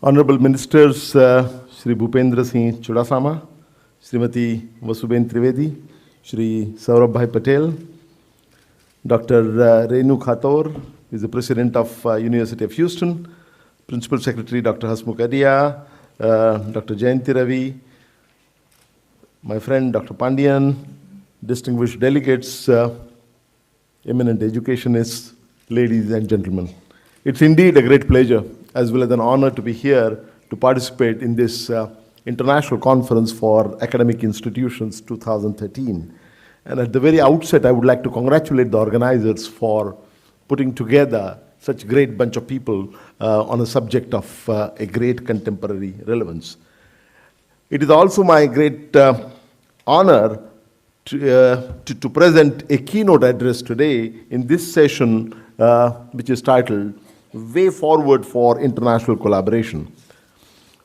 Honorable Ministers, Shri Bhupendra Singh Chudasama, Srimati Vasuben Trivedi, Shri Saurabh Bhai Patel, Dr. Renu Khator, who is the President of University of Houston, Principal Secretary Dr. Hasmukh Adia, Dr. Jayanti Ravi, my friend Dr. Pandian, distinguished delegates, eminent educationists, ladies and gentlemen. It's indeed a great pleasure as well as an honor to be here to participate in this International Conference for Academic Institutions 2013. And at the very outset, I would like to congratulate the organizers for putting together such a great bunch of people on a subject of a great contemporary relevance. It is also my great honor to present a keynote address today in this session, which is titled Way Forward for International Collaboration.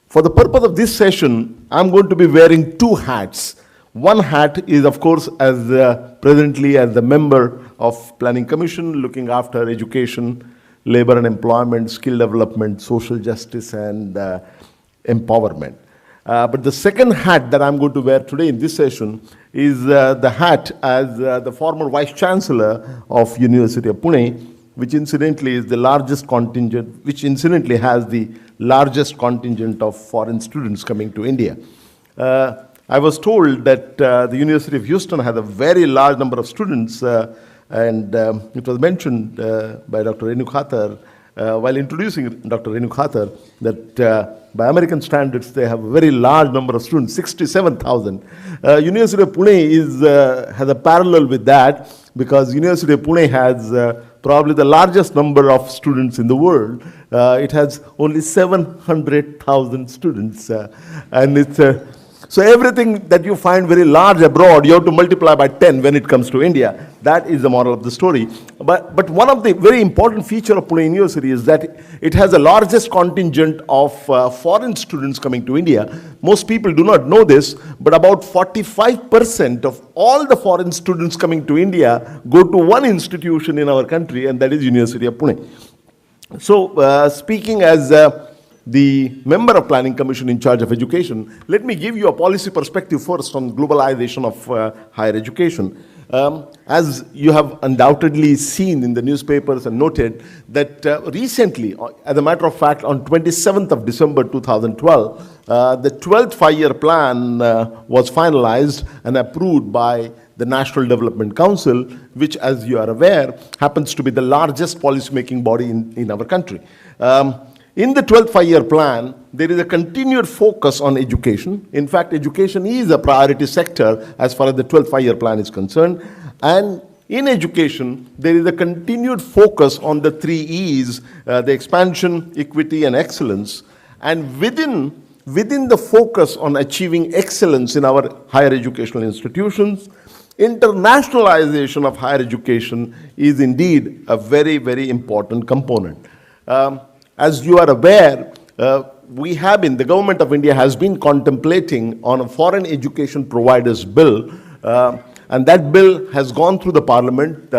For the purpose of this session, I'm going to be wearing two hats. One hat is, of course, presently as the member of Planning Commission, looking after education, labor and employment, skill development, social justice, and empowerment. But the second hat that I'm going to wear today in this session is the hat as the former Vice Chancellor of University of Pune, which incidentally is the largest contingent, which incidentally has the largest contingent of foreign students coming to India. I was told that the University of Houston has a very large number of students, and it was mentioned by Dr. Renu Khator while introducing Dr. Renu Khator that by American standards, they have a very large number of students, 67,000. University of Pune has a parallel with that because University of Pune has probably the largest number of students in the world. It has only 700,000 students. And it's so everything that you find very large abroad, you have to multiply by 10 when it comes to India. That is the moral of the story. But one of the very important features of Pune University is that it has the largest contingent of foreign students coming to India. Most people do not know this, but about 45% of all the foreign students coming to India go to one institution in our country, and that is University of Pune. So speaking as the member of Planning Commission in charge of education, let me give you a policy perspective first on globalization of higher education. As you have undoubtedly seen in the newspapers and noted that recently, as a matter of fact, on 27th of December 2012, the 12th five-year plan was finalized and approved by the National Development Council, which, as you are aware, happens to be the largest policy-making body in our country. In the 12th five-year plan, there is a continued focus on education. In fact, education is a priority sector as far as the 12th five-year plan is concerned. And in education, there is a continued focus on the three E's, the expansion, equity, and excellence. And within the focus on achieving excellence in our higher educational institutions, internationalization of higher education is indeed a very, very important component. As you are aware, the government of India has been contemplating on a foreign education providers bill, and that bill has gone through the parliament,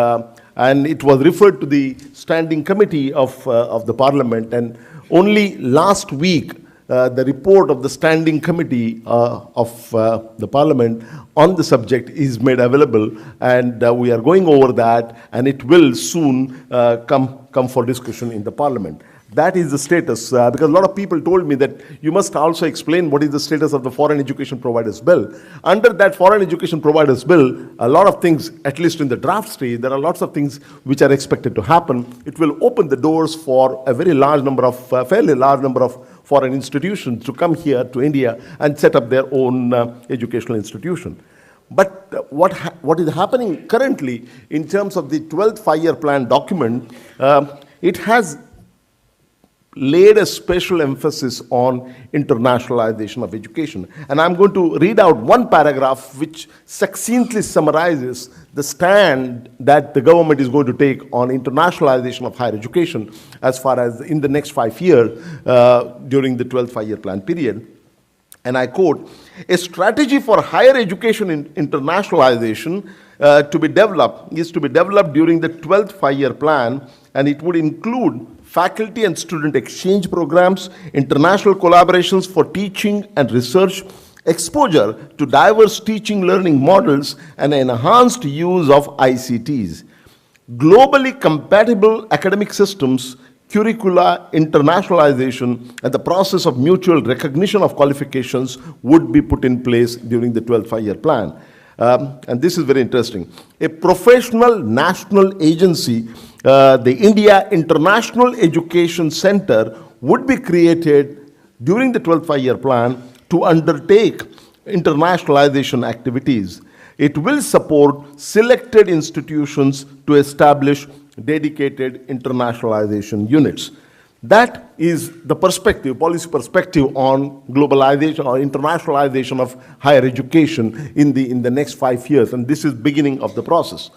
and it was referred to the standing committee of the parliament, and only last week, the report of the standing committee of the parliament on the subject is made available, and we are going over that, and it will soon come for discussion in the parliament. That is the status, because a lot of people told me that you must also explain what is the status of the Foreign Education Providers Bill. Under that Foreign Education Providers Bill, a lot of things, at least in the draft stage, there are lots of things which are expected to happen. It will open the doors for a very large number of, fairly large number of foreign institutions to come here to India and set up their own educational institution. But what is happening currently in terms of the 12th five-year plan document, it has laid a special emphasis on internationalization of education. And I'm going to read out one paragraph which succinctly summarizes the stand that the government is going to take on internationalization of higher education as far as in the next 5 years during the 12th five-year plan period. And I quote, "A strategy for higher education internationalization is to be developed during the 12th five-year plan, and it would include faculty and student exchange programs, international collaborations for teaching and research, exposure to diverse teaching learning models, and enhanced use of ICTs. Globally compatible academic systems, curricula, internationalization, and the process of mutual recognition of qualifications would be put in place during the 12th five-year plan. And this is very interesting. A professional national agency, the India International Education Center, would be created during the 12th five-year plan to undertake internationalization activities. It will support selected institutions to establish dedicated internationalization units. That is the perspective, policy perspective on globalization or internationalization of higher education in the next 5 years, and this is beginning of the process.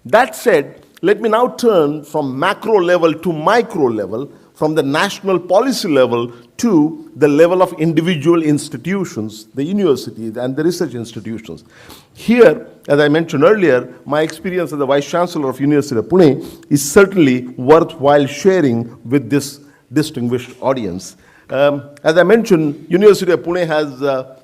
That said, let me now turn from macro level to micro level, from the national policy level to the level of individual institutions, the universities and the research institutions. Here, as I mentioned earlier, my experience as the Vice Chancellor of University of Pune is certainly worthwhile sharing with this distinguished audience. As I mentioned, University of Pune has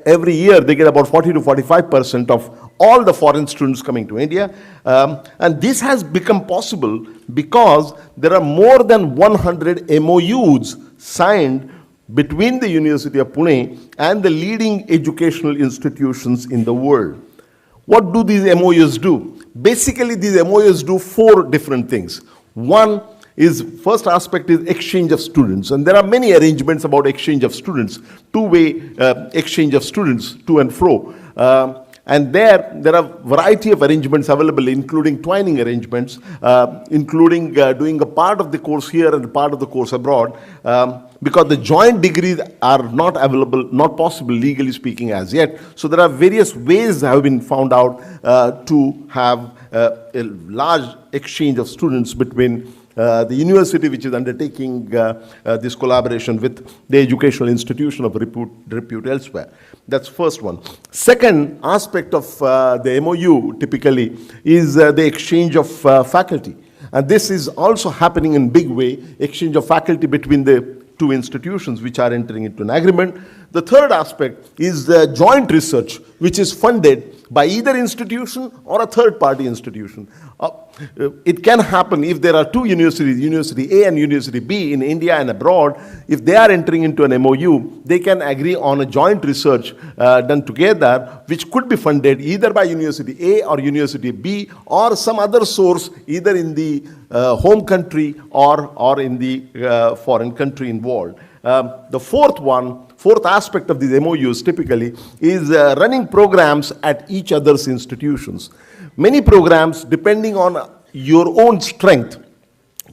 every year they get about 40 to 45% of all the foreign students coming to India. And this has become possible because there are more than 100 MOUs signed between the University of Pune and the leading educational institutions in the world. What do these MOUs do? Basically, these MOUs do 4 different things. One is, first aspect is exchange of students, and there are many arrangements about exchange of students, two-way exchange of students to and fro. And there are a variety of arrangements available, including twining arrangements, including doing a part of the course here and a part of the course abroad, because the joint degrees are not available, not possible legally speaking as yet. So there are various ways that have been found out to have a large exchange of students between the university, which is undertaking this collaboration with the educational institution of repute elsewhere. That's first one. Second aspect of the MOU typically is the exchange of faculty. And this is also happening in big way, exchange of faculty between the 2 institutions which are entering into an agreement. The third aspect is the joint research, which is funded by either institution or a third-party institution. It can happen if there are 2 universities, University A and University B in India and abroad. If they are entering into an MOU, they can agree on a joint research done together, which could be funded either by University A or University B or some other source, either in the home country or in the foreign country involved. The fourth aspect of these MOUs typically is running programs at each other's institutions. Many programs, depending on your own strength,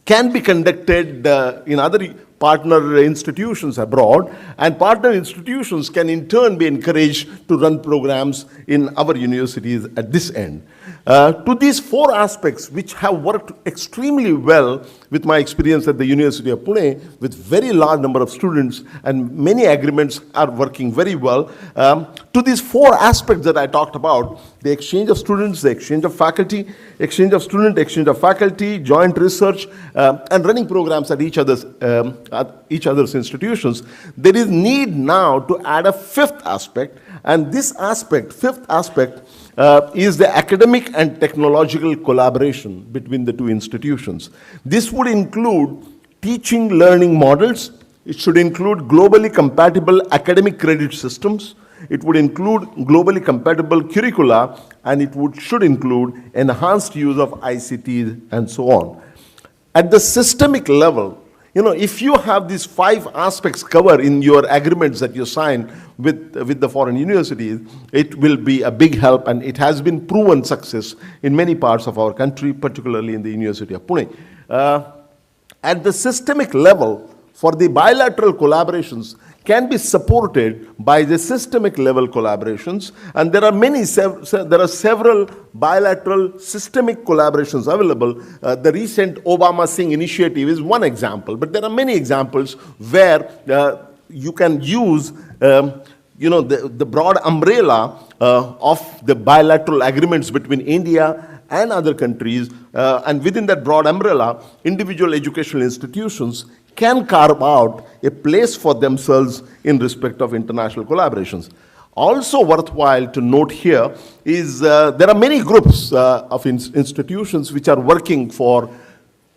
can be conducted in other partner institutions abroad, and partner institutions can in turn be encouraged to run programs in our universities at this end. To these 4 aspects, which have worked extremely well with my experience at the University of Pune, with very large number of students, and many agreements are working very well. To these 4 aspects that I talked about, the exchange of students, the exchange of faculty, exchange of student, exchange of faculty, joint research, and running programs at each other's institutions, there is need now to add a 5th aspect, and this aspect, 5th aspect, is the academic and technological collaboration between the 2 institutions. This would include teaching learning models. It should include globally compatible academic credit systems. It would include globally compatible curricula, and it should include enhanced use of ICTs and so on. At the systemic level, if you have these 5 aspects covered in your agreements that you sign with the foreign universities, it will be a big help, and it has been proven success in many parts of our country, particularly in the University of Pune. At the systemic level, for the bilateral collaborations can be supported by the systemic level collaborations, and there are several bilateral systemic collaborations available. The recent Obama-Singh initiative is one example, but there are many examples where you can use the broad umbrella of the bilateral agreements between India and other countries, and within that broad umbrella, individual educational institutions can carve out a place for themselves in respect of international collaborations. Also worthwhile to note here is there are many groups of institutions which are working for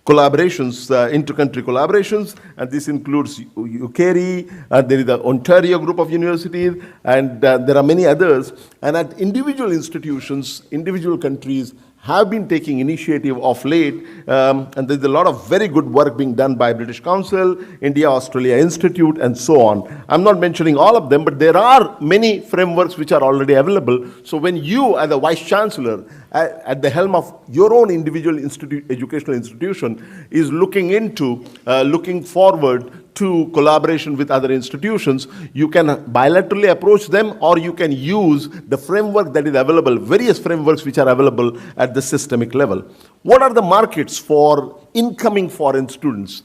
collaborations, inter-country collaborations, and this includes UCARI, there is the Ontario group of universities, and there are many others. And at individual institutions, individual countries have been taking initiative of late, and there's a lot of very good work being done by British Council, India-Australia Institute, and so on. I'm not mentioning all of them, but there are many frameworks which are already available. So when you, as a Vice Chancellor, at the helm of your own individual educational institution, is looking forward to collaboration with other institutions, you can bilaterally approach them, or you can use the framework that is available, various frameworks which are available at the systemic level. What are the markets for incoming foreign students?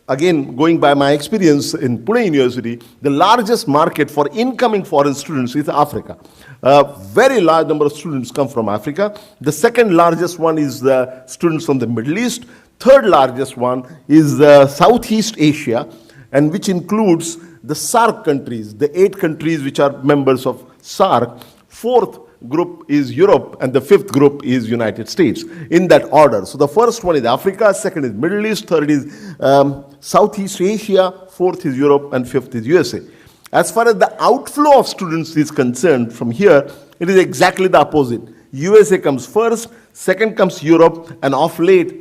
Again, going by my experience in Pune University, the largest market for incoming foreign students is Africa. A very large number of students come from Africa. The second largest one is the students from the Middle East. Third largest one is Southeast Asia, and which includes the SAARC countries, the 8 countries which are members of SAARC. Fourth group is Europe, and the fifth group is United States, in that order. So the first one is Africa, second is Middle East, third is Southeast Asia, fourth is Europe, and fifth is USA. As far as the outflow of students is concerned from here, it is exactly the opposite. USA comes first, second comes Europe, and of late,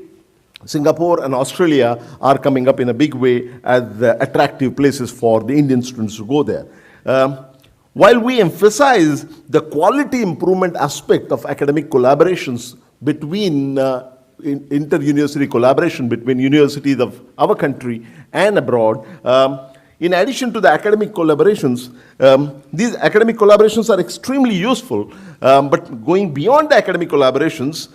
Singapore and Australia are coming up in a big way as attractive places for the Indian students to go there. While we emphasize the quality improvement aspect of academic collaborations between inter-university collaboration between universities of our country and abroad, in addition to the academic collaborations, these academic collaborations are extremely useful, but going beyond the academic collaborations,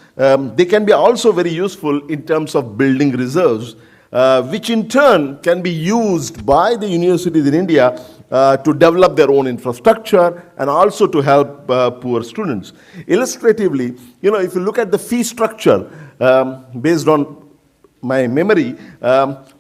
they can be also very useful in terms of building reserves, which in turn can be used by the universities in India to develop their own infrastructure and also to help poor students. Illustratively, if you look at the fee structure, based on my memory,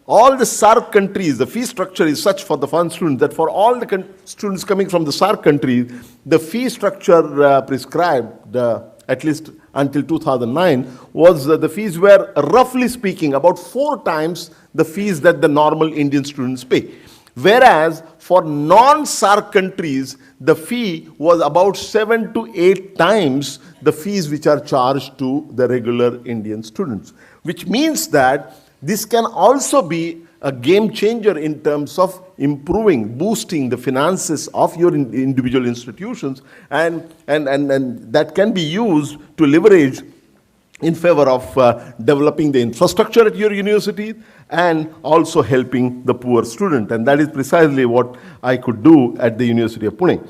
all the SAARC countries, the fee structure is such for the foreign students that for all the students coming from the SAARC countries, the fee structure prescribed, at least until 2009, was the fees were, roughly speaking, about 4 times the fees that the normal Indian students pay. Whereas for non-SAARC countries, the fee was about 7 to 8 times the fees which are charged to the regular Indian students, which means that this can also be a game changer in terms of improving, boosting the finances of your individual institutions, and that can be used to leverage in favor of developing the infrastructure at your university and also helping the poor student. And that is precisely what I could do at the University of Pune.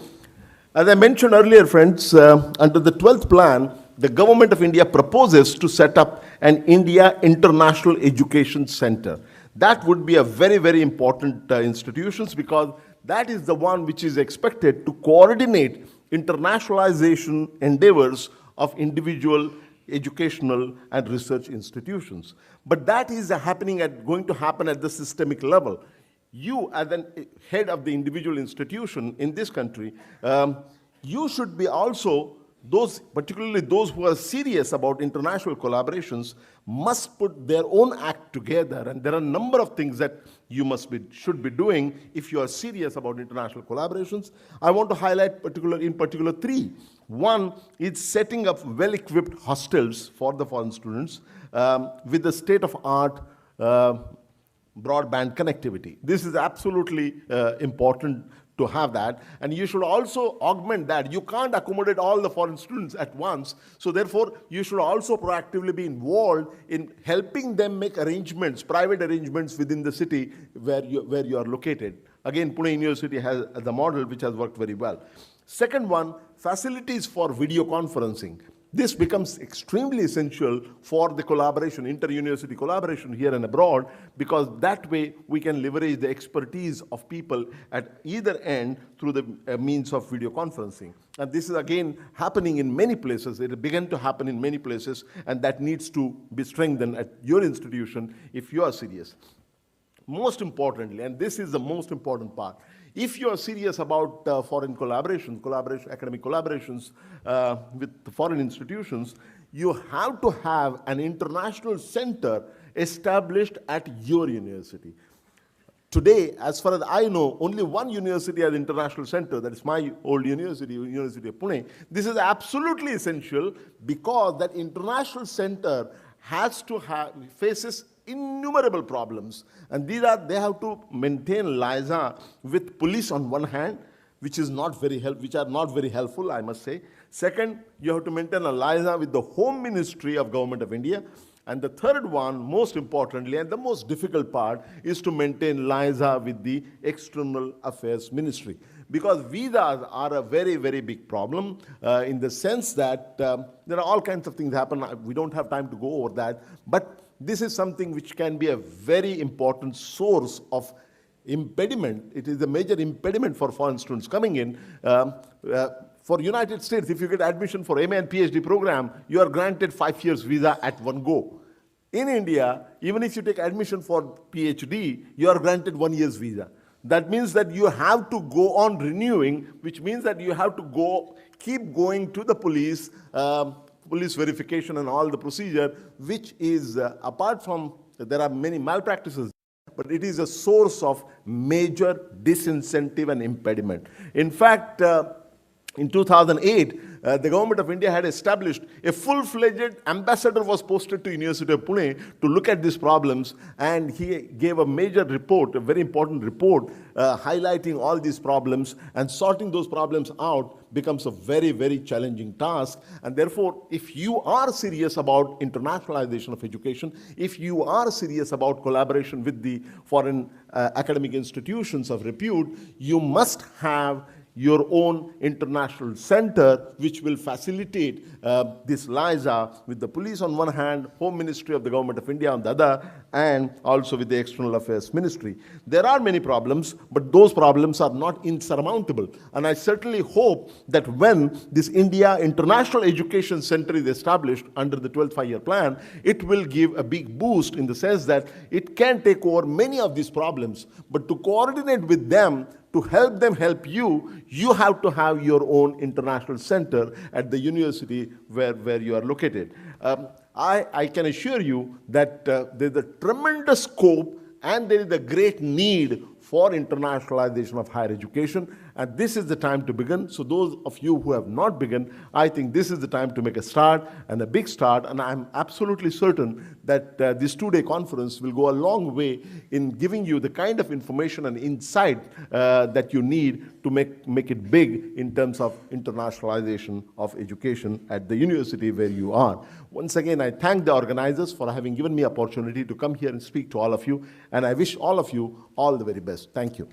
As I mentioned earlier, friends, under the 12th plan, the Government of India proposes to set up an India International Education Center. That would be a very, very important institution, because that is the one which is expected to coordinate internationalization endeavors of individual educational and research institutions. But that is going to happen at the systemic level. You, as the head of the individual institution in this country, you should be also, particularly those who are serious about international collaborations, must put their own act together. And there are a number of things that you should be doing if you are serious about international collaborations. I want to highlight in particular 3. One is setting up well-equipped hostels for the foreign students with the state-of-art broadband connectivity. This is absolutely important to have that, and you should also augment that. You can't accommodate all the foreign students at once, so therefore you should also proactively be involved in helping them make arrangements, private arrangements within the city where you are located. Again, Pune University has the model which has worked very well. Second one, facilities for video conferencing. This becomes extremely essential for the collaboration, inter-university collaboration here and abroad, because that way we can leverage the expertise of people at either end through the means of video conferencing. And this is again happening in many places. It began to happen in many places, and that needs to be strengthened at your institution if you are serious. Most importantly, and this is the most important part, if you are serious about foreign academic collaborations with foreign institutions, you have to have an international center established at your university. Today, as far as I know, only one university has an international center. That is my old university, University of Pune. This is absolutely essential because that international center faces innumerable problems, and they have to maintain liaison with police on one hand, which are not very helpful, I must say. Second, you have to maintain a liaison with the Home Ministry of Government of India. And the third one, most importantly, and the most difficult part, is to maintain liaison with the External Affairs Ministry. Because visas are a very, very big problem in the sense that there are all kinds of things happen. We don't have time to go over that. But this is something which can be a very important source of impediment. It is a major impediment for foreign students coming in. For United States, if you get admission for MA and PhD program, you are granted 5 years visa at one go. In India, even if you take admission for PhD, you are granted 1 year's visa. That means that you have to go on renewing, which means that you have to keep going to the police verification and all the procedure, which is, apart from, there are many malpractices, but it is a source of major disincentive and impediment. In fact, in 2008, the government of India had established a full-fledged ambassador was posted to University of Pune to look at these problems, and he gave a major report, a very important report, highlighting all these problems, and sorting those problems out becomes a very, very challenging task. And therefore, if you are serious about internationalization of education, if you are serious about collaboration with the foreign academic institutions of repute, you must have your own international center, which will facilitate this liaison with the police on one hand, Home Ministry of the Government of India on the other, and also with the External Affairs Ministry. There are many problems, but those problems are not insurmountable. And I certainly hope that when this India International Education Center is established under the 12th Five-Year Plan, it will give a big boost in the sense that it can take over many of these problems. But to coordinate with them, to help them help you, you have to have your own international center at the university where you are located. I can assure you that there's a tremendous scope and there is a great need for internationalization of higher education, and this is the time to begin. So those of you who have not begun, I think this is the time to make a start, and a big start, and I'm absolutely certain that this two-day conference will go a long way in giving you the kind of information and insight that you need to make it big in terms of internationalization of education at the university where you are. Once again, I thank the organizers for having given me opportunity to come here and speak to all of you, and I wish all of you all the very best. Thank you.